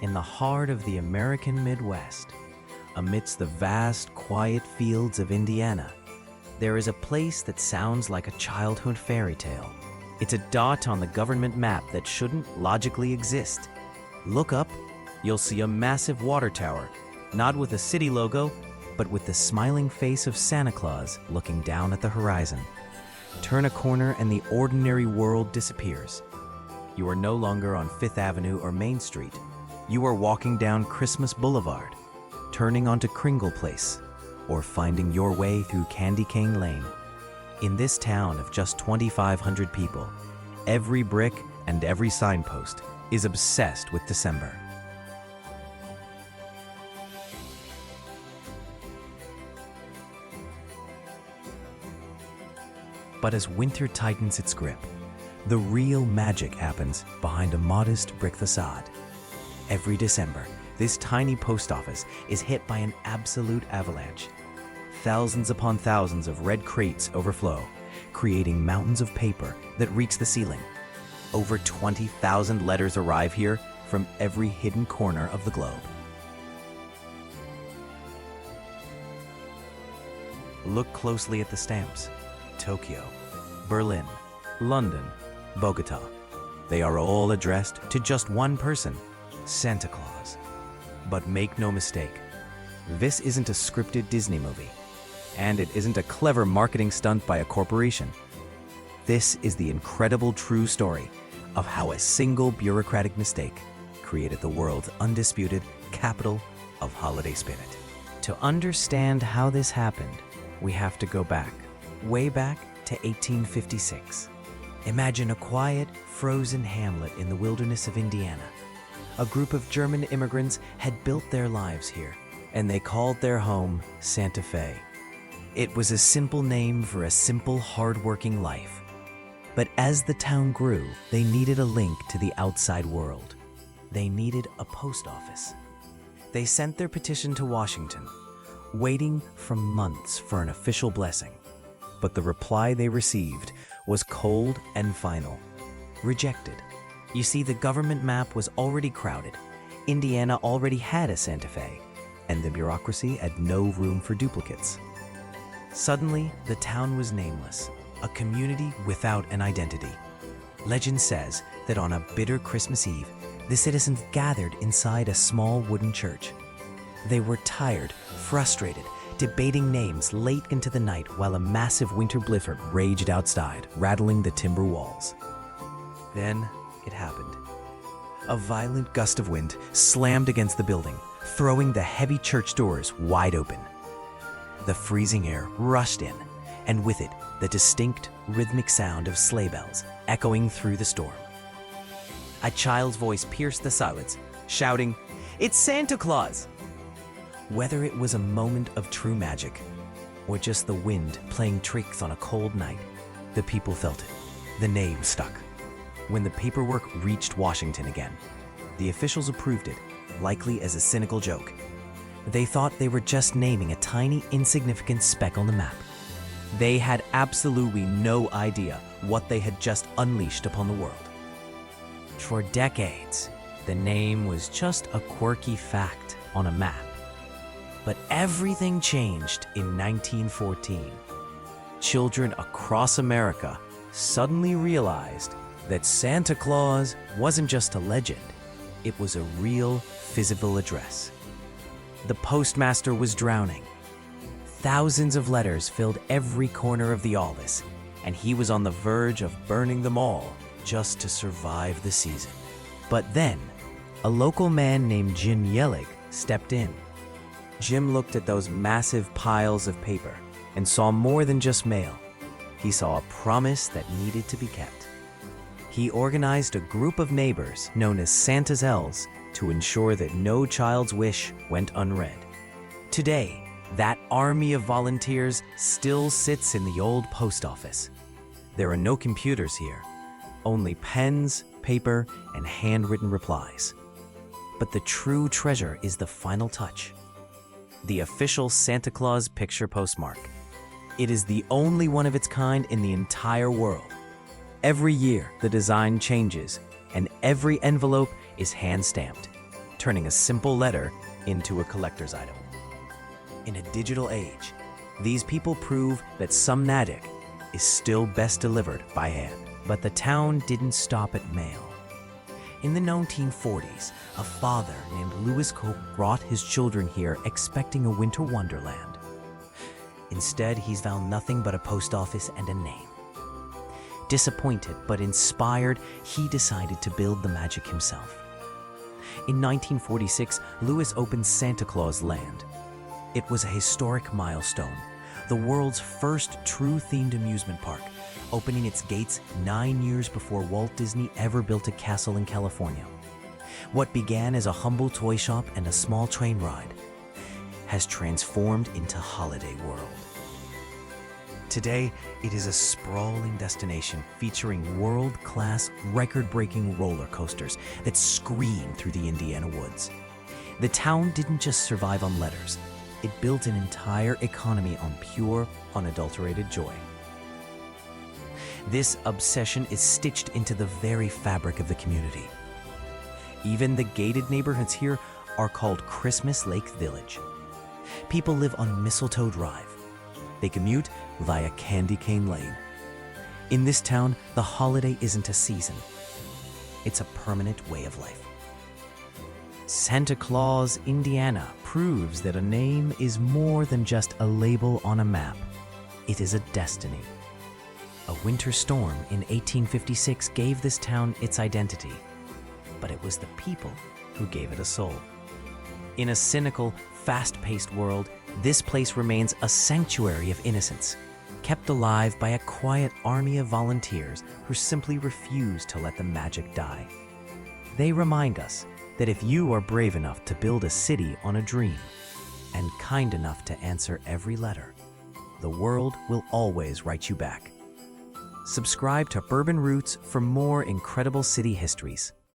in the heart of the American Midwest, amidst the vast, quiet fields of Indiana, there is a place that sounds like a childhood fairy tale. It's a dot on the government map that shouldn't logically exist. Look up, you'll see a massive water tower, not with a city logo, but with the smiling face of Santa Claus looking down at the horizon. Turn a corner and the ordinary world disappears. You are no longer on Fifth Avenue or Main Street. You are walking down Christmas Boulevard, turning onto Kringle Place, or finding your way through Candy Cane Lane. In this town of just 2,500 people, every brick and every signpost is obsessed with December. But as winter tightens its grip, the real magic happens behind a modest brick facade. Every December, this tiny post office is hit by an absolute avalanche. Thousands upon thousands of red crates overflow, creating mountains of paper that reach the ceiling. Over 20,000 letters arrive here from every hidden corner of the globe. Look closely at the stamps. Tokyo, Berlin, London, Bogota. They are all addressed to just one person, Santa Claus. But make no mistake, this isn't a scripted Disney movie, and it isn't a clever marketing stunt by a corporation. This is the incredible true story of how a single bureaucratic mistake created the world's undisputed capital of holiday spirit. To understand how this happened, we have to go back, way back to 1856. Imagine a quiet, frozen hamlet in the wilderness of Indiana. A group of German immigrants had built their lives here, and they called their home Santa Fe. It was a simple name for a simple, hard-working life. But as the town grew, they needed a link to the outside world. They needed a post office. They sent their petition to Washington, waiting for months for an official blessing. But the reply they received was cold and final. Rejected. You see, the government map was already crowded. Indiana already had a Santa Fe, and the bureaucracy had no room for duplicates. Suddenly, the town was nameless, a community without an identity. Legend says that on a bitter Christmas Eve, the citizens gathered inside a small wooden church. They were tired, frustrated, debating names late into the night while a massive winter blizzard raged outside, rattling the timber walls. Then it happened. A violent gust of wind slammed against the building, throwing the heavy church doors wide open. The freezing air rushed in, and with it, the distinct, rhythmic sound of sleigh bells echoing through the storm. A child's voice pierced the silence, shouting, "It's Santa Claus!" Whether it was a moment of true magic, or just the wind playing tricks on a cold night, the people felt it. The name stuck. When the paperwork reached Washington again, the officials approved it, likely as a cynical joke. They thought they were just naming a tiny, insignificant speck on the map. They had absolutely no idea what they had just unleashed upon the world. For decades, the name was just a quirky fact on a map. But everything changed in 1914. Children across America suddenly realized that Santa Claus wasn't just a legend, it was a real physical address. The postmaster was drowning. Thousands of letters filled every corner of the office, and he was on the verge of burning them all just to survive the season. But then, a local man named Jim Yelig stepped in. Jim looked at those massive piles of paper and saw more than just mail. He saw a promise that needed to be kept. He organized a group of neighbors known as Santa's Elves to ensure that no child's wish went unread. Today, that army of volunteers still sits in the old post office. There are no computers here, only pens, paper, and handwritten replies. But the true treasure is the final touch. The official Santa Claus picture postmark. It is the only one of its kind in the entire world. Every year, the design changes, and every envelope is hand-stamped. turning a simple letter into a collector's item. In a digital age, these people prove that some magic is still best delivered by hand. But the town didn't stop at mail. In the 1940s, a father named Lewis Cope brought his children here expecting a winter wonderland. Instead, he's found nothing but a post office and a name. Disappointed but inspired, he decided to build the magic himself. In 1946, Lewis opened Santa Claus Land. It was a historic milestone, the world's first true themed amusement park, opening its gates 9 years before Walt Disney ever built a castle in California. What began as a humble toy shop and a small train ride has transformed into Holiday World. Today, it is a sprawling destination featuring world-class, record-breaking roller coasters that scream through the Indiana woods. The town didn't just survive on letters, it built an entire economy on pure, unadulterated joy. This obsession is stitched into the very fabric of the community. Even the gated neighborhoods here are called Christmas Lake Village. People live on Mistletoe Drive. They commute via Candy Cane Lane. In this town, the holiday isn't a season. It's a permanent way of life. Santa Claus, Indiana proves that a name is more than just a label on a map. It is a destiny. A winter storm in 1856 gave this town its identity, but it was the people who gave it a soul. In a cynical, fast-paced world, this place remains a sanctuary of innocence, kept alive by a quiet army of volunteers who simply refuse to let the magic die. They remind us that if you are brave enough to build a city on a dream and kind enough to answer every letter, the world will always write you back. Subscribe to Bourbon Roots for more incredible city histories.